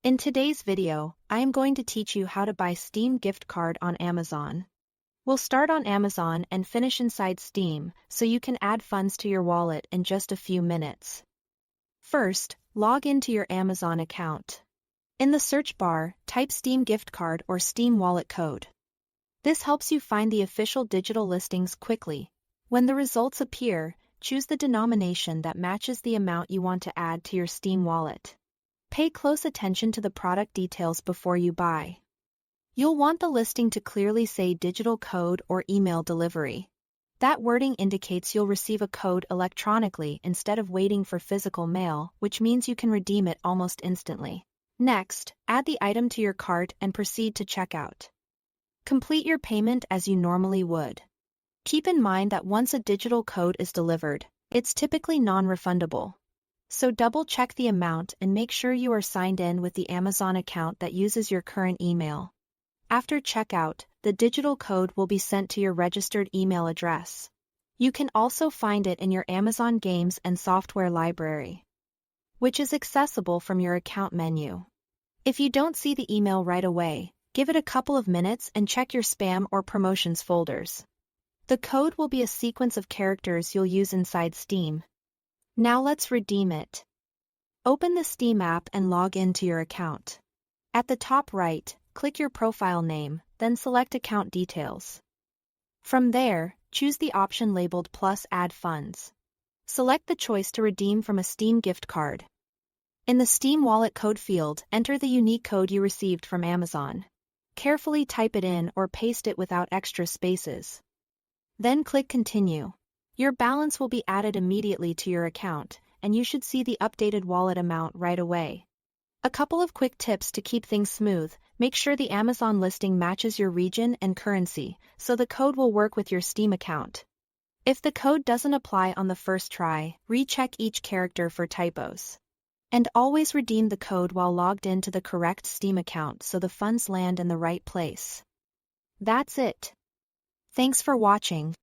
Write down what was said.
In today's video, I am going to teach you how to buy Steam gift card on Amazon. We'll start on Amazon and finish inside Steam, so you can add funds to your wallet in just a few minutes. First, log into your Amazon account. In the search bar, type Steam gift card or Steam wallet code. This helps you find the official digital listings quickly. When the results appear, choose the denomination that matches the amount you want to add to your Steam wallet. Pay close attention to the product details before you buy. You'll want the listing to clearly say digital code or email delivery. That wording indicates you'll receive a code electronically instead of waiting for physical mail, which means you can redeem it almost instantly. Next, add the item to your cart and proceed to checkout. Complete your payment as you normally would. Keep in mind that once a digital code is delivered, it's typically non-refundable. So double-check the amount and make sure you are signed in with the Amazon account that uses your current email. After checkout, the digital code will be sent to your registered email address. You can also find it in your Amazon Games and Software library, which is accessible from your account menu. If you don't see the email right away, give it a couple of minutes and check your spam or promotions folders. The code will be a sequence of characters you'll use inside Steam. Now let's redeem it. Open the Steam app and log into your account. At the top right, click your profile name, then select Account Details. From there, choose the option labeled Plus Add Funds. Select the choice to redeem from a Steam gift card. In the Steam Wallet code field, enter the unique code you received from Amazon. Carefully type it in or paste it without extra spaces. Then click Continue. Your balance will be added immediately to your account, and you should see the updated wallet amount right away. A couple of quick tips to keep things smooth: make sure the Amazon listing matches your region and currency, so the code will work with your Steam account. If the code doesn't apply on the first try, recheck each character for typos. And always redeem the code while logged into the correct Steam account so the funds land in the right place. That's it. Thanks for watching.